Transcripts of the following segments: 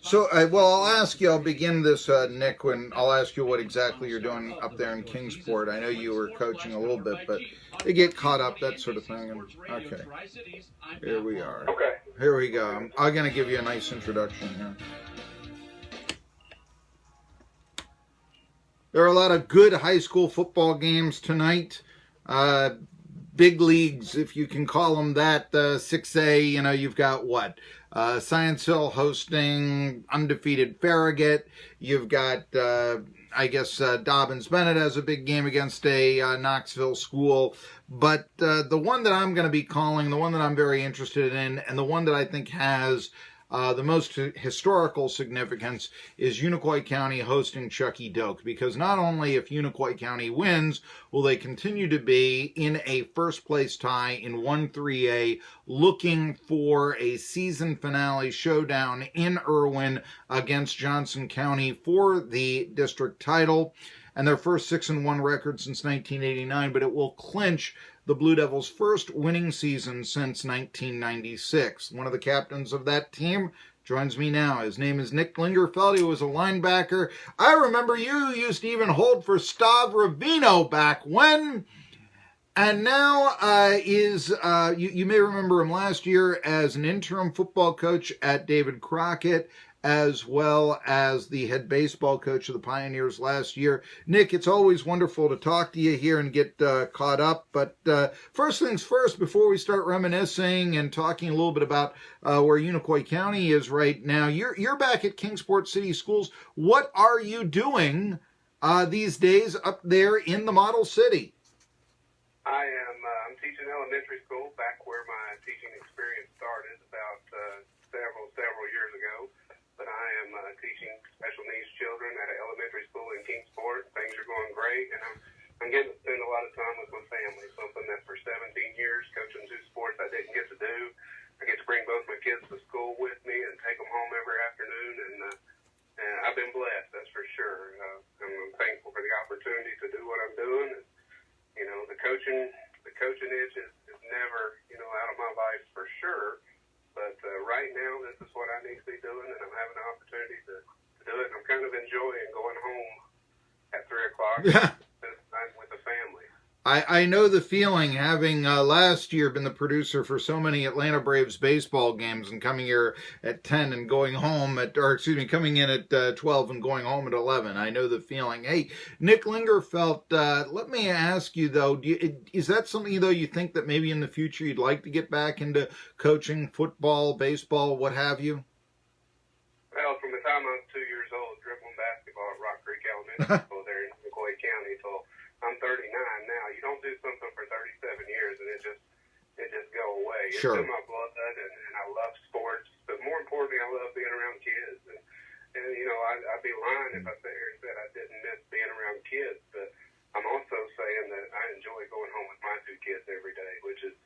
So, I'll ask you, I'll begin this, Nick, when I'll ask you what exactly you're doing up there in Kingsport. I know you were coaching a little bit, but they get caught up, that sort of thing. Okay, here we are. Okay. Here we go. I'm going to give you a nice introduction here. There are a lot of good high school football games tonight. Big leagues, if you can call them that, 6A, you've got what? Science Hill hosting undefeated Farragut. You've got, Dobbins Bennett has a big game against a Knoxville school. But the one that I'm going to be calling, the one that I'm very interested in, and the one that I think has the most historical significance is Unicoi County hosting Chucky Doak, because not only if Unicoi County wins will they continue to be in a first place tie in 1-3A, looking for a season finale showdown in Irwin against Johnson County for the district title, and their first 6-1 record since 1989, but it will clinch the Blue Devils' first winning season since 1996. One of the captains of that team joins me now. His name is Nick Lingerfelt. He was a linebacker. I remember you used to even hold for Stavrovino back when. And now you may remember him last year as an interim football coach at David Crockett, as well as the head baseball coach of the Pioneers last year. Nick, it's always wonderful to talk to you here and get caught up. But first things first, before we start reminiscing and talking a little bit about where Unicoi County is right now, you're back at Kingsport City Schools. What are you doing these days up there in the model city? I'm teaching elementary school back where my teaching experience started about several years ago. But I am teaching special needs children at an elementary school in Kingsport. Things are going great, and I'm getting to spend a lot of time with my family, something that for 17 years, coaching 2 sports I didn't get to do. I get to bring both my kids to school with me and take them home every afternoon, and I've been blessed, that's for sure. I'm thankful for the opportunity to do what I'm doing. And, the coaching itch is never, out of my life for sure. But right now, this is what I need to be doing, and I'm having an opportunity to do it. And I'm kind of enjoying going home at 3 o'clock this time with the family. I know the feeling, having last year been the producer for so many Atlanta Braves baseball games and coming here at 10 and going home coming in at 12 and going home at 11. I know the feeling. Hey, Nick Lingerfelt, let me ask you, though, is that something, though, you think that maybe in the future you'd like to get back into coaching football, baseball, what have you? Well, from the time I was 2 years old, dribbling basketball at Rock Creek Elementary School there in Unicoi County till I'm 39 now. You don't do something for 37 years and it just go away. Sure. It's in my blood, and I love sports, but more importantly, I love being around kids. And I'd be lying if I sat here and said I didn't miss being around kids, but I'm also saying that I enjoy going home with my 2 kids every day, which is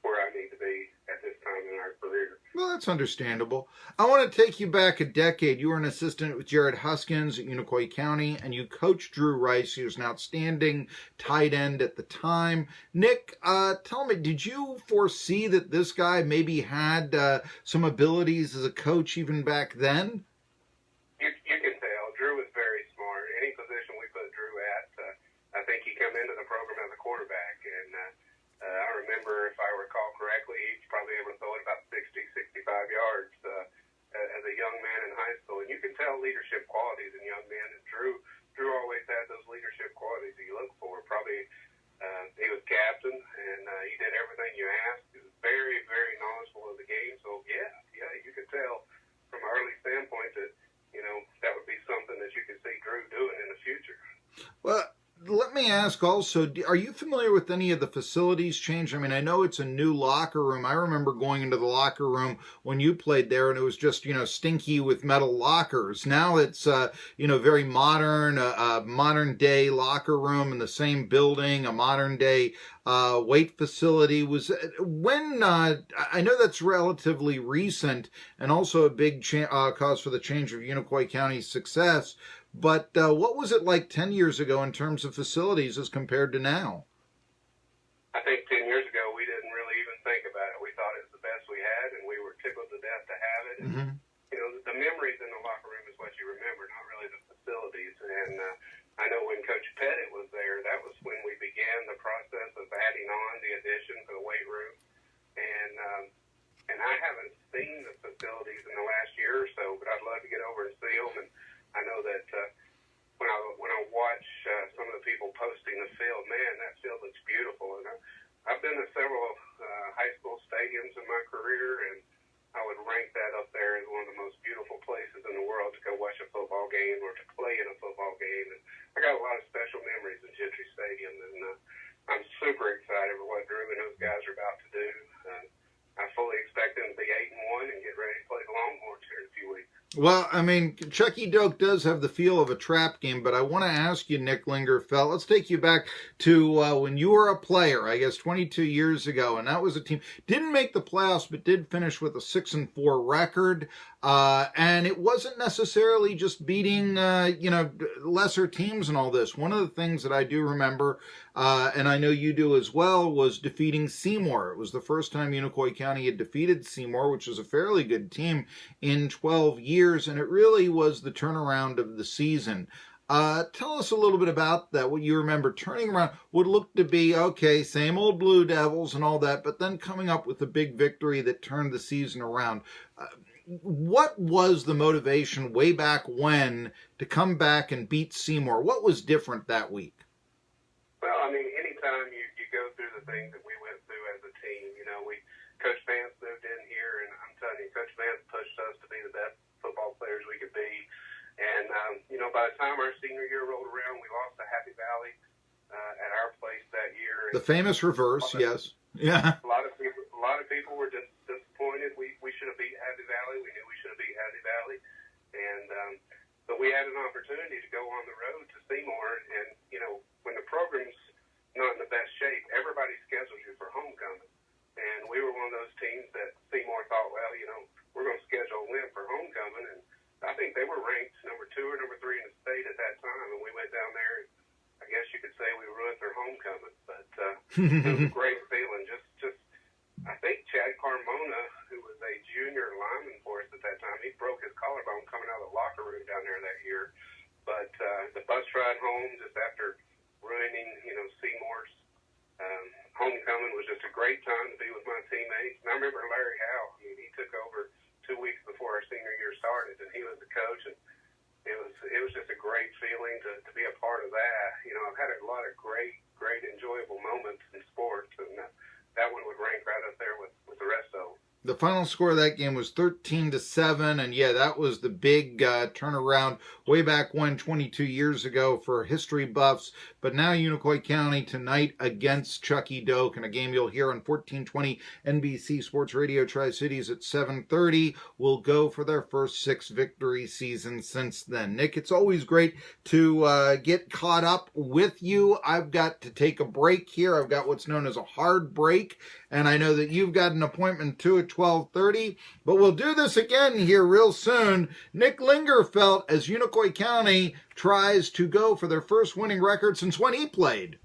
where I need to be at this time in our career. Well, that's understandable. I want to take you back a decade. You were an assistant with Jared Huskins at Unicoi County, and you coached Drew Rice. He was an outstanding tight end at the time. Nick, tell me, did you foresee that this guy maybe had some abilities as a coach even back then? You can tell. Drew was very smart. Any position we put Drew at, I think he come into the program as a quarterback, and I remember, if I recall correctly, he was probably able to throw it about 60, 65 yards as a young man in high school. And you can tell leadership qualities in young men. And Drew always had those leadership qualities that you look for. Probably he was captain, and he did everything you asked. He was very, very knowledgeable of the game. So, yeah, you could tell from an early standpoint that, that would be something that you could see Drew doing in the future. Well, let me ask also, are you familiar with any of the facilities change? I mean, I know it's a new locker room. I remember going into the locker room when you played there, and it was just, stinky with metal lockers. Now it's, very modern, modern day locker room in the same building, a modern day weight facility. I know that's relatively recent and also a big cause for the change of Unicoi County's success. But what was it like 10 years ago in terms of facilities as compared to now? I think 10 years ago we didn't really even think about it. We thought it was the best we had, and we were tickled to death to have it. Mm-hmm. is one of the most beautiful places in the world to go watch a football game or to play in a football game. And I got a lot of special memories in Gentry Stadium, and I'm super excited for what Drew and those guys are about to do. I fully expect them to be 8-1 and get ready to play the Longhorns here in a few weeks. Well, I mean, Chucky Doak does have the feel of a trap game, but I want to ask you, Nick Lingerfelt, let's take you back to when you were a player, I guess 22 years ago, and that was a team, didn't make the playoffs, but did finish with a 6-4 record, and it wasn't necessarily just beating, lesser teams and all this. One of the things that I do remember, and I know you do as well, was defeating Seymour. It was the first time Unicoi County had defeated Seymour, which was a fairly good team, in 12 years. And it really was the turnaround of the season. Tell us a little bit about that, what you remember turning around, would look to be, okay, same old Blue Devils and all that, but then coming up with a big victory that turned the season around. What was the motivation way back when to come back and beat Seymour? What was different that week? Well, I mean, anytime you go through the things that we went through as a team, Coach Vance moved in here, and I'm telling you, Coach Vance pushed us to be the best football players we could be. And, by the time our senior year rolled around, we lost to Happy Valley at our place that year. The famous reverse, yes. Yeah. A lot of people were just disappointed. We should have beat Happy Valley. We knew we should have beat Happy Valley. And but we had an opportunity to go on the road to Seymour. And, when the program's not in the best shape, everybody schedules you for homecoming. And we were one of those teams that Seymour thought, well, we're going to schedule a win for homecoming. And I think they were ranked number 2 or number 3 in the state at that time. And we went down there, and I guess you could say we ruined their homecoming. But it was a great feeling. Just I think Chad Carmona, who was a junior lineman for us at that time, he broke his collarbone coming out of the locker room down there that year. But the bus ride home, just after ruining, Seymour's homecoming, was just a great time to be with my teammates. And I remember Larry Howe. I mean, he took over 2 weeks before our senior year started, and he was the coach. And it was just a great feeling to be a part of that. I've had a lot of great enjoyable moments in sports, and that one would rank right up there with the rest of them. The final score of that game was 13-7, and yeah, that was the big turnaround way back when, 22 years ago, for history buffs. But now Unicoi County tonight against Chucky Doak, in a game you'll hear on 1420 NBC Sports Radio Tri-Cities at 7:30. Will go for their first 6 victory season since then. Nick, it's always great to get caught up with you. I've got to take a break here. I've got what's known as a hard break, and I know that you've got an appointment too at 12:30, but we'll do this again here real soon. Nick Lingerfelt, as Unicoi County tries to go for their first winning record since when he played.